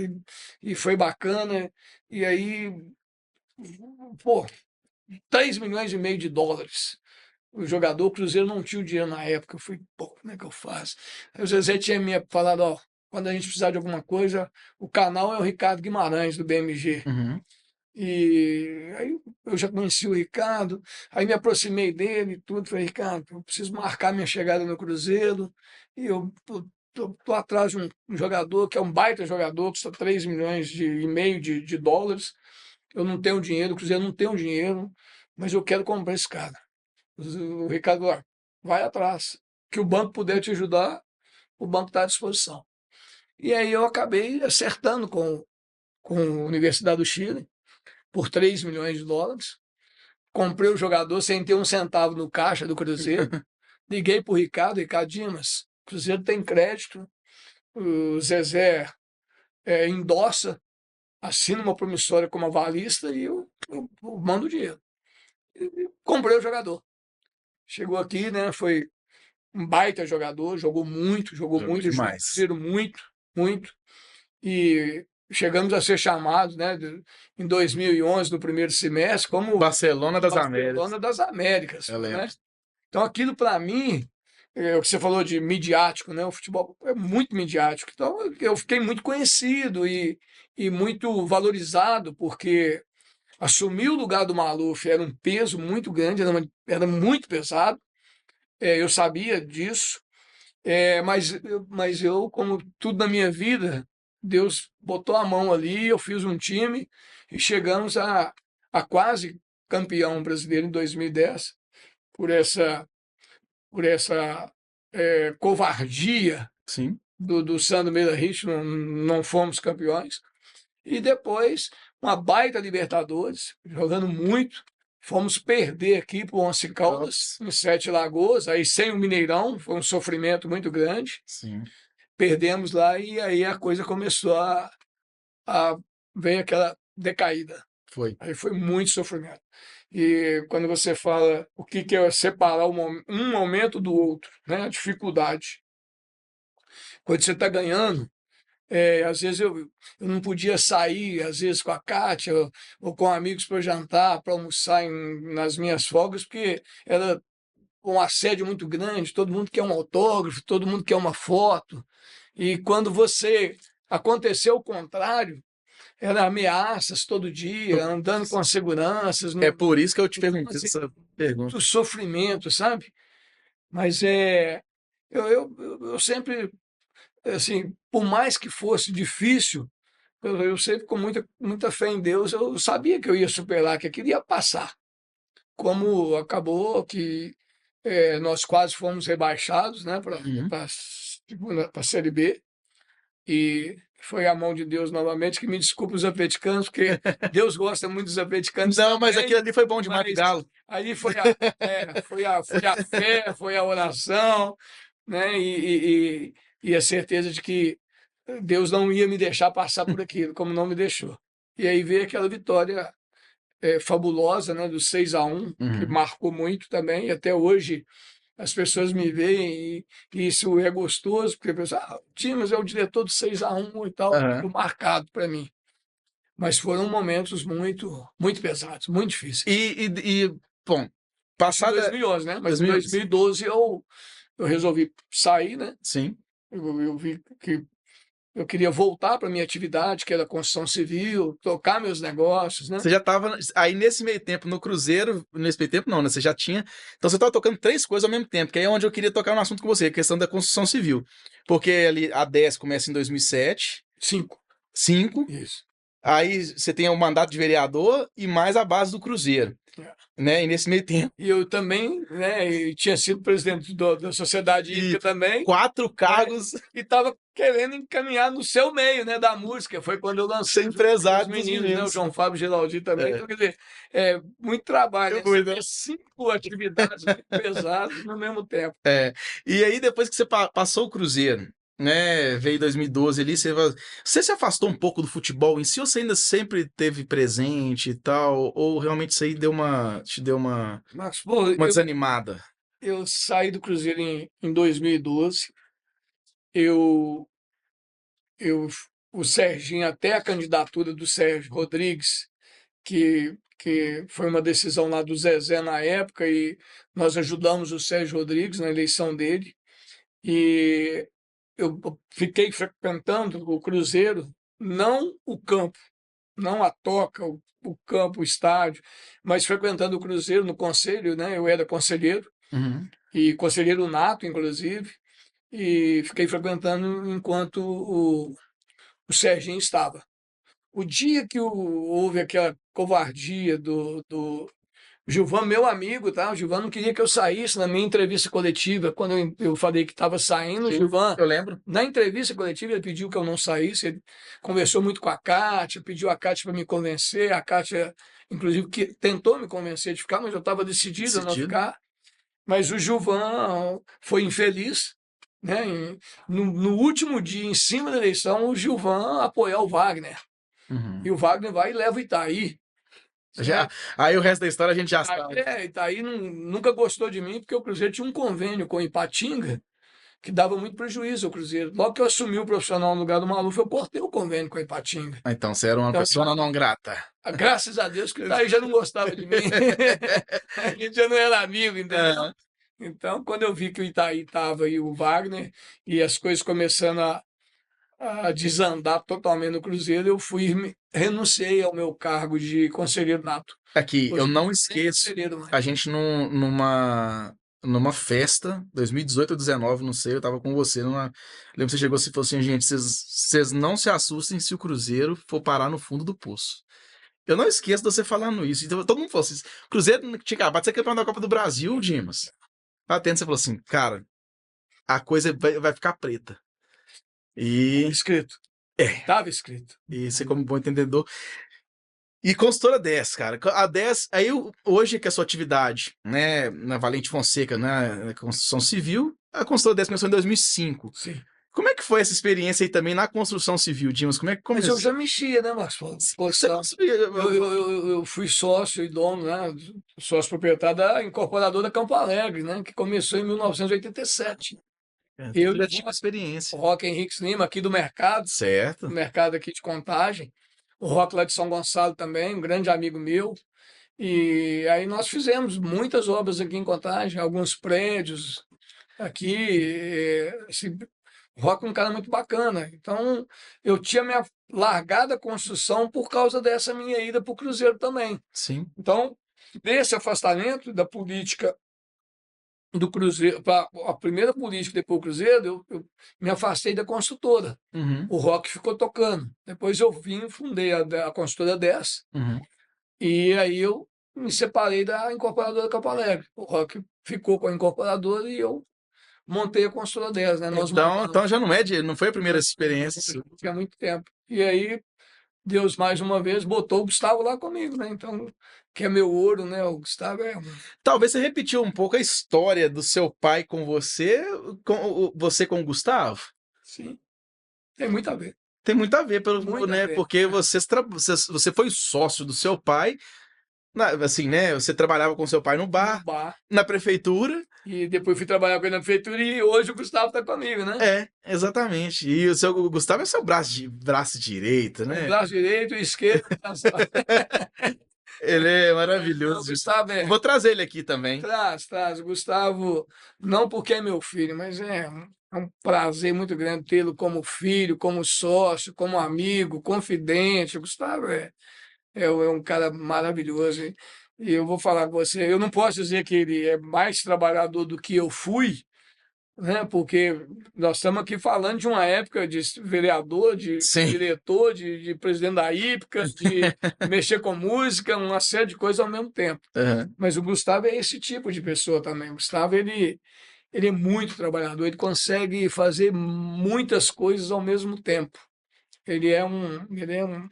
e foi bacana. E aí, pô, 3,5 milhões de dólares. O jogador, o Cruzeiro não tinha o dinheiro na época. Eu falei, pô, como é que eu faço? Aí o Zezé tinha me falado, ó, quando a gente precisar de alguma coisa, o canal é o Ricardo Guimarães, do BMG. Uhum. E aí eu já conheci o Ricardo, aí me aproximei dele e tudo. Falei, Ricardo, eu preciso marcar minha chegada no Cruzeiro. E eu tô atrás de um jogador que é um baita jogador, custa 3,5 milhões de dólares. Eu não tenho dinheiro, o Cruzeiro não tem o dinheiro, mas eu quero comprar esse cara. O Ricardo, ó, vai atrás. Que o banco puder te ajudar, o banco está à disposição. E aí eu acabei acertando com a Universidade do Chile por 3 milhões de dólares. Comprei o jogador sem ter um centavo no caixa do Cruzeiro. Liguei para o Ricardo Dimas, o Cruzeiro tem crédito, o Zezé endossa, assina uma promissória como avalista e eu mando o dinheiro. E comprei o jogador. Chegou aqui, né? Foi um baita jogador, jogou Jogou muito, ajudou o demais. Cruzeiro muito, muito. E chegamos a ser chamados, né, em 2011, no primeiro semestre, como Barcelona das Américas. Barcelona das Américas, Eu né? lembro. Então aquilo para mim, o que você falou de midiático, né? O futebol é muito midiático. Então eu fiquei muito conhecido e muito valorizado, porque assumir o lugar do Maluf era um peso muito grande, era muito pesado. Eu sabia disso. Mas eu, como tudo na minha vida, Deus botou a mão ali, eu fiz um time e chegamos a quase campeão brasileiro em 2010 por essa covardia Sim. do Sandro Meirahit, não fomos campeões. E depois, uma baita Libertadores, jogando muito. Fomos perder aqui para o Once Caldas, Ops. em Sete Lagoas, aí sem o Mineirão, foi um sofrimento muito grande. Sim. Perdemos lá e aí a coisa começou a ver aquela decaída. Foi. Aí foi muito sofrimento. E quando você fala o que é separar um momento do outro, né? A dificuldade. Quando você está ganhando, às vezes eu não podia sair, às vezes com a Kátia ou com amigos para jantar, para almoçar nas minhas folgas, porque era um assédio muito grande, todo mundo quer um autógrafo, todo mundo quer uma foto. E quando você aconteceu o contrário, era ameaças todo dia, andando com as seguranças, É no, por isso que eu te então, perguntei assim, essa muito pergunta. sofrimento, sabe? Mas eu sempre, assim, por mais que fosse difícil, eu sempre com muita fé em Deus, eu sabia que eu ia superar, que aquilo ia passar. Como acabou que nós quase fomos rebaixados, né, para Uhum. a Série B, e foi a mão de Deus novamente, que me desculpe os atleticanos, porque Deus gosta muito dos atleticanos Não, mas também, aquilo ali foi bom demais pro mas Galo. aí foi a fé, foi a oração, né, e a certeza de que Deus não ia me deixar passar por aquilo, como não me deixou. E aí veio aquela vitória fabulosa, né, do 6-1, que Uhum. marcou muito também, e até hoje as pessoas me veem e isso é gostoso, porque a pessoa, o Dimas é o diretor do 6-1 e tal, Aham. ficou marcado para mim. Mas foram momentos muito pesados, muito difíceis. Bom, Isso em passada 2011, né? Mas em 2011. 2012 eu resolvi sair, né? Sim. Eu vi que eu queria voltar para minha atividade, que era a construção civil, tocar meus negócios, né? Você já tava aí nesse meio tempo no Cruzeiro, nesse meio tempo não, né? Você já tinha. Então você tava tocando três coisas ao mesmo tempo, que aí é onde eu queria tocar no assunto com você, a questão da construção civil. Porque ali a 10 começa em 2007, 5, 5, isso. aí você tem o mandato de vereador e mais a base do Cruzeiro, É. né? E nesse meio tempo, E eu também, né, e tinha sido presidente da Sociedade e Hípica também, quatro né, cargos e estava querendo encaminhar no seu meio, né, da música. Foi quando eu ser lancei os empresário dos meninos, né, o meninos. João Fábio Geraldi também. É, Então, quer dizer, muito trabalho, eu né? fui, Você né? ter 5 atividades muito pesadas no mesmo tempo. É. E aí, depois que você passou o Cruzeiro, né? Veio 2012 ali, você se afastou um pouco do futebol em si, ou você ainda sempre teve presente e tal? Ou realmente isso aí te deu Mas, pô, uma desanimada? eu saí do Cruzeiro em 2012. Eu, eu, o Serginho, até a candidatura do Sérgio Rodrigues, que foi uma decisão lá do Zezé na época, e nós ajudamos o Sérgio Rodrigues na eleição dele. E eu fiquei frequentando o Cruzeiro, não o campo, não a toca, o campo, o estádio, mas frequentando o Cruzeiro no conselho, né? Eu era conselheiro, Uhum. e conselheiro nato, inclusive, e fiquei frequentando enquanto o Serginho estava. O dia que houve aquela covardia do Gilvan, meu amigo, tá? O Gilvan não queria que eu saísse na minha entrevista coletiva. Quando eu falei que estava saindo, o Sim, Gilvan, eu lembro. na entrevista coletiva, ele pediu que eu não saísse. Ele conversou muito com a Kátia, pediu a Kátia para me convencer. A Kátia, inclusive, que tentou me convencer de ficar, mas eu estava decidido a não Decidido. ficar. Mas o Gilvan foi infeliz, né? No último dia, em cima da eleição, o Gilvan apoiou o Wagner. E Uhum. o Wagner vai e leva o Itaí, Já, certo? aí o resto da história a gente já Itaí, sabe. Itaí nunca gostou de mim, porque o Cruzeiro tinha um convênio com o Ipatinga que dava muito prejuízo ao Cruzeiro. Logo que eu assumi o profissional no lugar do Maluf, eu cortei o convênio com a Ipatinga. Ah, então você era uma Então, pessoa não grata. graças a Deus que o Itaí já não gostava de mim. A gente já não era amigo, entendeu? Aham. Então, quando eu vi que o Itaí estava e o Wagner, e as coisas começando a desandar totalmente no Cruzeiro, eu renunciei ao meu cargo de conselheiro nato. Aqui, eu Hoje eu não não sou nem esqueço conselheiro a mais. gente numa festa, 2018 ou 19, não sei, eu tava com você lembro que você chegou assim e falou assim, gente, vocês não se assustem se o Cruzeiro for parar no fundo do poço. Eu não esqueço de você falando isso. Então, todo mundo falou assim, Cruzeiro tinha acabado de ser campeão da Copa do Brasil, Dimas. Batendo, você falou assim, cara, a coisa vai ficar preta. E, Escrito. é, Estava escrito. e você como bom entendedor. E consultora 10, cara. A 10, aí hoje que é a sua atividade, né, na Valente Fonseca, né, na construção civil, a consultora 10 começou em 2005. Sim. Como é que foi essa experiência aí também na construção civil, Dimas? Como é que Mas eu começou? já mexia, né, Marcos? Você Construção. conseguia. Eu fui sócio e dono, né? Sócio proprietário da incorporadora Campo Alegre, né? Que começou em 1987. Então Eu você e já tinha o experiência. Roque Henrique Lima, aqui do Certo. mercado aqui de Contagem. O Roque lá de São Gonçalo também, um grande amigo meu. E aí nós fizemos muitas obras aqui em Contagem, alguns prédios aqui, assim, O Rock é um cara muito bacana. Então, eu tinha me largado a construção por causa dessa minha ida para o Cruzeiro também. Sim. Então, desse afastamento da política do Cruzeiro, para a primeira política depois do Cruzeiro, eu me afastei da construtora. Uhum, O Rock ficou tocando. Depois eu vim, fundei a construtora 10, uhum. e aí eu me separei da incorporadora Campo Alegre. O Rock ficou com a incorporadora e eu montei a construtora 10, né? Nós Então montamos. já não foi a primeira experiência sua. Tinha muito tempo. E aí, Deus mais uma vez botou o Gustavo lá comigo, né? Então, que é meu ouro, né? O Gustavo é Talvez você repetiu um pouco a história do seu pai com você, você com o Gustavo. sim, tem muito a ver. Tem muito a ver, Muito a né? ver. Porque você foi sócio do seu pai, assim, né? Você trabalhava com seu pai no No bar, bar. na prefeitura. E depois fui trabalhar com ele na prefeitura e hoje o Gustavo está comigo, né? É, exatamente. E o seu o Gustavo é seu braço direito, O né? braço direito e esquerdo. Tá só. Ele é Então, o maravilhoso. Gustavo Vou trazer ele aqui também. traz. O Gustavo, não porque é meu filho, mas é um prazer muito grande tê-lo como filho, como sócio, como amigo, confidente. O Gustavo é um cara maravilhoso. E eu vou falar com você, eu não posso dizer que ele é mais trabalhador do que eu fui, né? Porque nós estamos aqui falando de uma época de vereador, de Sim. diretor, de presidente da Hípica, de mexer com música, uma série de coisas ao mesmo tempo. Aham. Mas o Gustavo é esse tipo de pessoa também. O Gustavo, ele é muito trabalhador, ele consegue fazer muitas coisas ao mesmo tempo. Ele é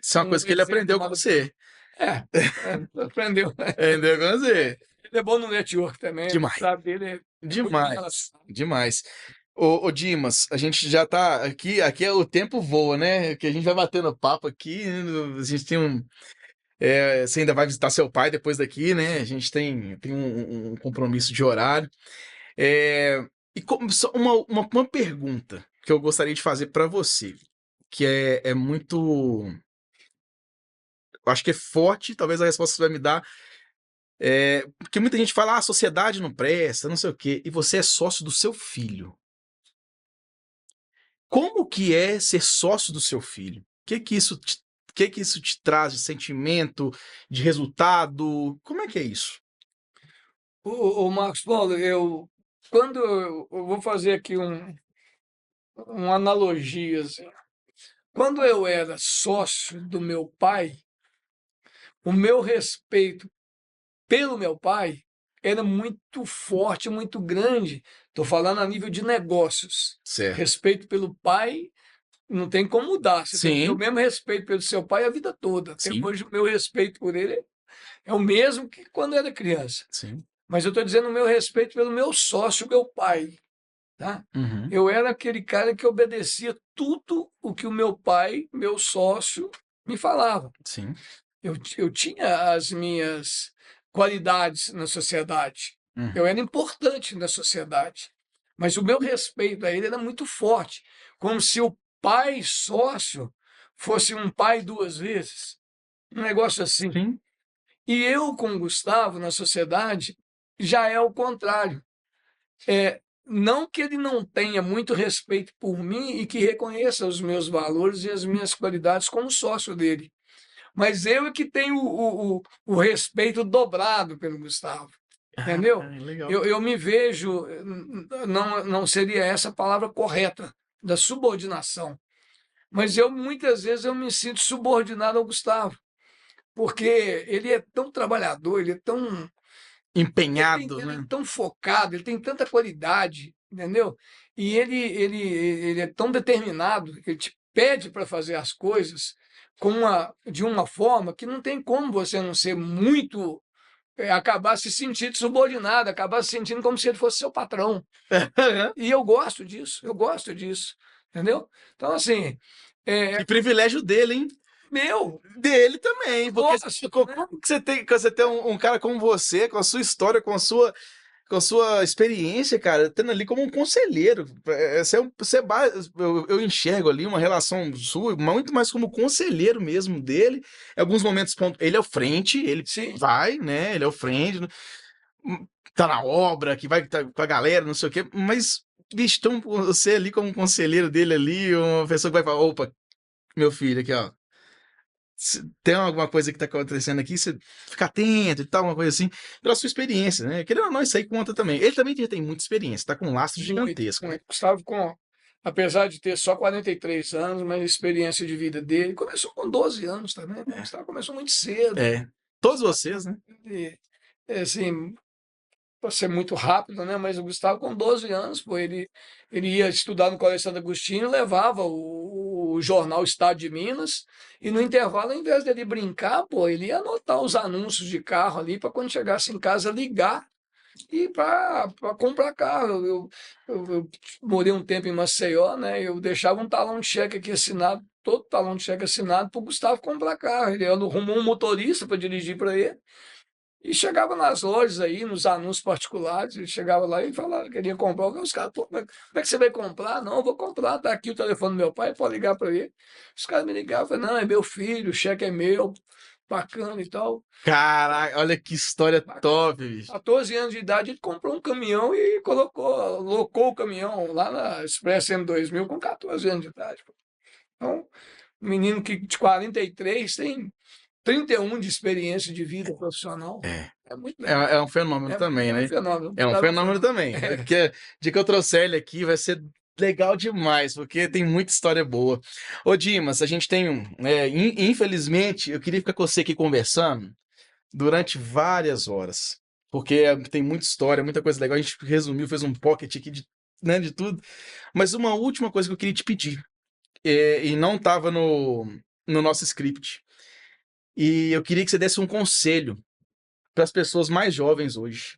Isso é uma um coisa que ele exemplo aprendeu com maravilhoso. você. Aprendeu. Aprendeu com você. Ele é bom no network também, o Demais. Gustavo dele é muito bem Demais. relacionado. Demais. Ô Dimas, a gente já tá aqui é o tempo voa, né? Que a gente vai batendo papo aqui, a gente tem você ainda vai visitar seu pai depois daqui, né? A gente tem um compromisso de horário. É, só uma pergunta que eu gostaria de fazer para você, que é muito, eu acho que é forte, talvez a resposta que você vai me dar, porque muita gente fala, ah, a sociedade não presta, não sei o quê, e você é sócio do seu filho. Como que é ser sócio do seu filho? O que que isso te traz de sentimento, de resultado? Como é que é isso? O Marcos Paulo, quando eu vou fazer aqui uma analogia, assim. Quando eu era sócio do meu pai, o meu respeito pelo meu pai era muito forte, muito grande. Estou falando a nível de negócios. Certo. Respeito pelo pai não tem como mudar. Você tem que ter o Sim, mesmo respeito pelo seu pai a vida toda. Até sim, hoje, o meu respeito por ele é o mesmo que quando eu era criança. sim. Mas eu estou dizendo o meu respeito pelo meu sócio, meu pai. Tá? Uhum, Eu era aquele cara que obedecia tudo o que o meu pai, meu sócio, me falava. sim. Eu tinha as minhas qualidades na sociedade. Eu Uhum, era importante na sociedade. Mas o meu respeito a ele era muito forte. Como se o pai sócio fosse um pai duas vezes. Um negócio assim. sim. E eu, com o Gustavo, na sociedade, já é o contrário. Não que ele não tenha muito respeito por mim e que reconheça os meus valores e as minhas qualidades como sócio dele. Mas eu é que tenho o respeito dobrado pelo Gustavo, Ah, entendeu? legal. Eu me vejo, não seria essa a palavra correta, da subordinação. Mas muitas vezes eu me sinto subordinado ao Gustavo, porque ele é tão trabalhador, Empenhado, ele é né? tão focado, ele tem tanta qualidade, entendeu? E ele é tão determinado, que ele te pede para fazer as coisas de uma forma que não tem como você não ser muito, acabar se sentindo subordinado, acabar se sentindo como se ele fosse seu patrão. E eu gosto disso, entendeu? Então, assim, Que é, privilégio dele, hein? meu, Dele também, porque gosto, né? como que você tem um cara como você, com a sua história, com a sua experiência, cara, tendo ali como um conselheiro. Eu enxergo ali uma relação sua muito mais como conselheiro mesmo dele. Em alguns momentos, ele é o frente, ele Sim, vai, né? Ele é o frente, tá na obra, que vai tá com a galera, não sei o quê, mas bicho, então você ali como conselheiro dele ali, uma pessoa que vai falar, opa, meu filho, aqui, ó, se tem alguma coisa que tá acontecendo aqui, você fica atento e tal, uma coisa assim, pela sua experiência, né? Querendo ou não, isso aí conta também. Ele também já tem muita experiência, tá com um lastro Muito, gigantesco. muito. Gustavo, apesar de ter só 43 anos, mas a experiência de vida dele começou com 12 anos também, né? Gustavo começou muito cedo. É, todos vocês, né? Ele, assim, para ser muito rápido, né? Mas o Gustavo, com 12 anos, pô, ele ia estudar no Colégio Santo Agostinho, levava o jornal Estado de Minas, e no intervalo, ao invés dele brincar, pô, ele ia anotar os anúncios de carro ali para quando chegasse em casa ligar e para comprar carro. Eu morei um tempo em Maceió, né? Eu deixava um talão de cheque aqui assinado, todo talão de cheque assinado para o Gustavo comprar carro. Ele arrumou um motorista para dirigir para ele. E chegava nas lojas aí, nos anúncios particulares, ele chegava lá e falava que queria comprar. Os caras, pô, como é que você vai comprar? Não, eu vou comprar, tá aqui o telefone do meu pai, pode ligar para ele. Os caras me ligavam, falavam, não, é meu filho, o cheque é meu, bacana e tal. Caraca, olha que história Bacana. top, bicho. 14 anos de idade, ele comprou um caminhão e locou o caminhão lá na Express M2000 com 14 anos de idade. Pô. Então, um menino que de 43 tem 31 de experiência de vida profissional. É. É muito legal. É um fenômeno também, É um né? fenômeno. É um Gustavo é um fenômeno fenômeno. também. Porque de que eu trouxer ele aqui vai ser legal demais, porque tem muita história boa. Ô, Dimas, a gente tem infelizmente, eu queria ficar com você aqui conversando durante várias horas. Porque tem muita história, muita coisa legal. A gente resumiu, fez um pocket aqui de, né, de tudo. Mas uma última coisa que eu queria te pedir, e não estava no nosso script. E eu queria que você desse um conselho para as pessoas mais jovens hoje.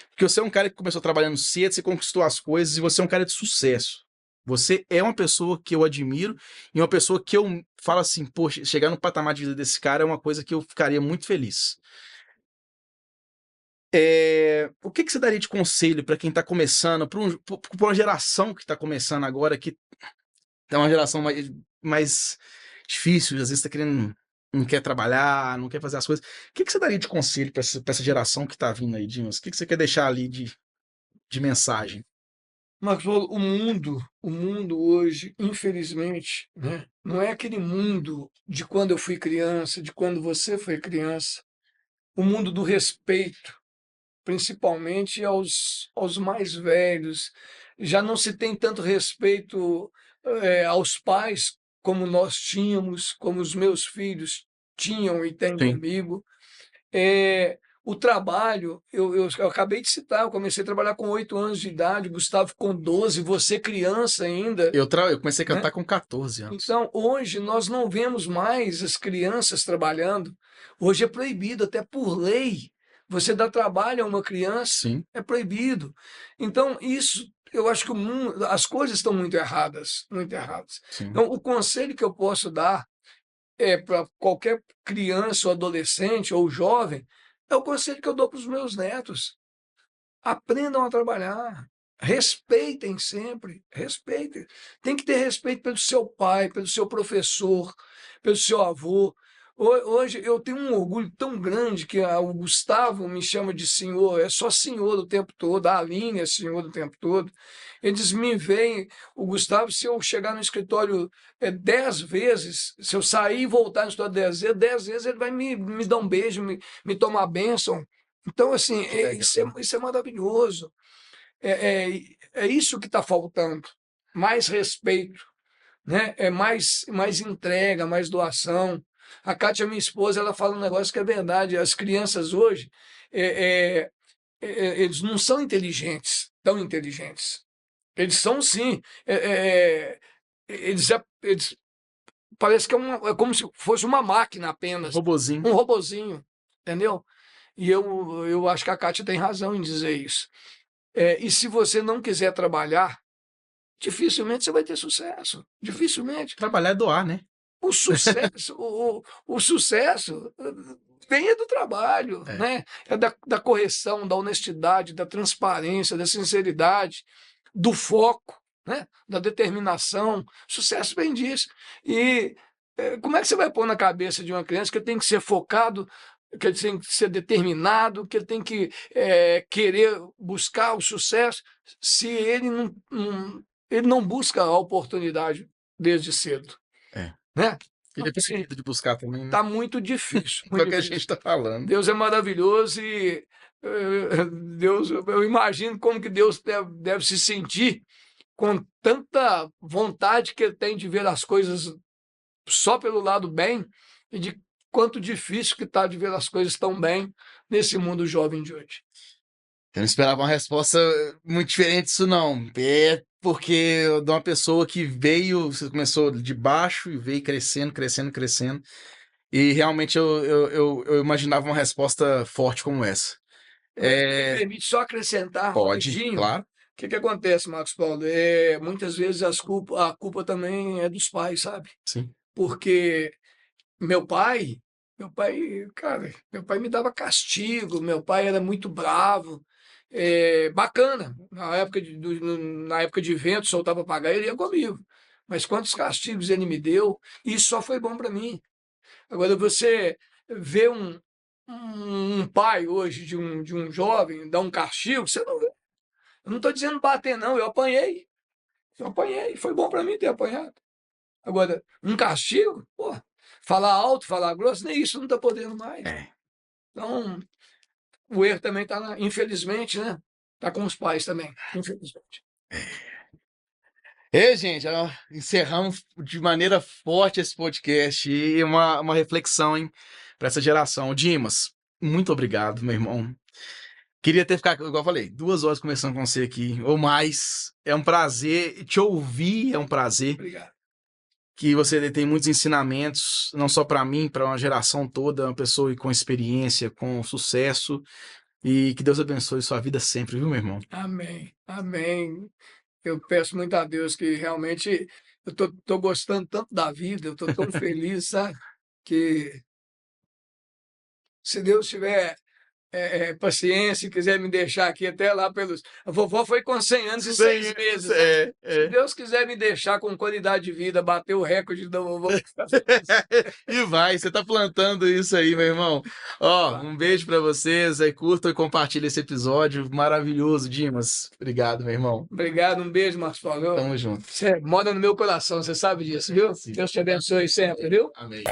Porque você é um cara que começou trabalhando cedo, você conquistou as coisas e você é um cara de sucesso. Você é uma pessoa que eu admiro e uma pessoa que eu falo assim, poxa, chegar no patamar de vida desse cara é uma coisa que eu ficaria muito feliz. O que você daria de conselho para quem está começando, para uma geração que está começando agora, que é uma geração mais difícil, às vezes está querendo, não quer trabalhar, não quer fazer as coisas. O que você daria de conselho para essa geração que está vindo aí, Dimas? O que você quer deixar ali de mensagem? Marcos, o mundo hoje, infelizmente, né, não é aquele mundo de quando eu fui criança, de quando você foi criança. O mundo do respeito, principalmente aos mais velhos. Já não se tem tanto respeito aos pais como nós tínhamos, como os meus filhos tinham e têm Sim. comigo. O trabalho, eu acabei de citar, eu comecei a trabalhar com 8 anos de idade, Gustavo com 12, você criança ainda, Eu comecei a né? cantar com 14 anos. Então, hoje nós não vemos mais as crianças trabalhando. Hoje é proibido, até por lei. Você dá trabalho a uma criança, Sim, é proibido. Então, isso, eu acho que o mundo, as coisas estão muito erradas, muito erradas. sim. Então, o conselho que eu posso dar para qualquer criança ou adolescente ou jovem, é o conselho que eu dou para os meus netos. Aprendam a trabalhar. Respeitem sempre, respeitem. Tem que ter respeito pelo seu pai, pelo seu professor, pelo seu avô. Hoje eu tenho um orgulho tão grande que o Gustavo me chama de senhor, é só senhor o tempo todo, a Aline é senhor o tempo todo. Eles me veem, o Gustavo, se eu chegar no escritório 10 vezes, se eu sair e voltar no escritório 10 vezes ele vai me dar um beijo, me tomar bênção. Então, assim, isso é maravilhoso. É, é, é isso que está faltando. Mais respeito, né? É mais entrega, mais doação. A Kátia, minha esposa, ela fala um negócio que é verdade. As crianças hoje, é, é, eles não são inteligentes, tão inteligentes. Eles são sim. Eles parece que é como se fosse uma máquina apenas, Robozinho. um robozinho, entendeu? E eu acho que a Kátia tem razão em dizer isso. E se você não quiser trabalhar, dificilmente você vai ter sucesso. Dificilmente. Trabalhar é doar, né? O sucesso, o sucesso vem do trabalho, É. né? É da correção, da honestidade, da transparência, da sinceridade, do foco, né? Da determinação. Sucesso vem disso. E como é que você vai pôr na cabeça de uma criança que tem que ser focado que ele tem que ser determinado, que ele tem que querer buscar o sucesso, se ele não busca a oportunidade desde cedo. É. Né? Ele é permitido de buscar também, né? Está muito difícil. É o que a gente está falando. Deus é maravilhoso e Deus, eu imagino como que Deus deve se sentir com tanta vontade que ele tem de ver as coisas só pelo lado bem e de quanto difícil que está de ver as coisas tão bem nesse mundo jovem de hoje. Eu não esperava uma resposta muito diferente disso, não. É porque de uma pessoa que veio, você começou de baixo e veio crescendo, crescendo, crescendo. E realmente eu imaginava uma resposta forte como essa. Me permite só acrescentar Pode, rapidinho. claro. O que acontece, Marcos Paulo? Muitas vezes a culpa também é dos pais, sabe? Sim. Porque meu pai, cara, meu pai me dava castigo, meu pai era muito bravo, bacana. Na época de vento, soltava papagaio, ele ia comigo. Mas quantos castigos ele me deu, e isso só foi bom para mim. Agora, você vê um pai hoje de um jovem dar um castigo, você não vê. Eu não estou dizendo bater, não, eu apanhei. Foi bom para mim ter apanhado. Agora, um castigo, pô, falar alto, falar grosso, nem isso não está podendo mais. Então, o erro também está, infelizmente, né? Está com os pais também, infelizmente. Gente, encerramos de maneira forte esse podcast e uma reflexão, hein, para essa geração. Dimas, muito obrigado, meu irmão. Queria ter ficado, igual eu falei, 2 horas conversando com você aqui, ou mais. É um prazer te ouvir, é um prazer. Obrigado. Que você tem muitos ensinamentos, não só para mim, para uma geração toda, uma pessoa com experiência, com sucesso, e que Deus abençoe sua vida sempre, viu, meu irmão? Amém, amém. Eu peço muito a Deus que realmente eu tô gostando tanto da vida, eu tô tão feliz, sabe? Que se Deus tiver paciência e quiser me deixar aqui até lá pelos... A vovó foi com 100 anos e 6 meses. Né? Se Deus quiser me deixar com qualidade de vida, bater o recorde da vovó. E vai, você tá plantando isso aí, meu irmão. Ó, um beijo para vocês, aí curtam e compartilhem esse episódio maravilhoso, Dimas. Obrigado, meu irmão. Obrigado, um beijo, Marcos Paulo. Tamo junto. Você mora no meu coração, você sabe disso, viu? Sim. Deus te abençoe sempre, viu? Amém.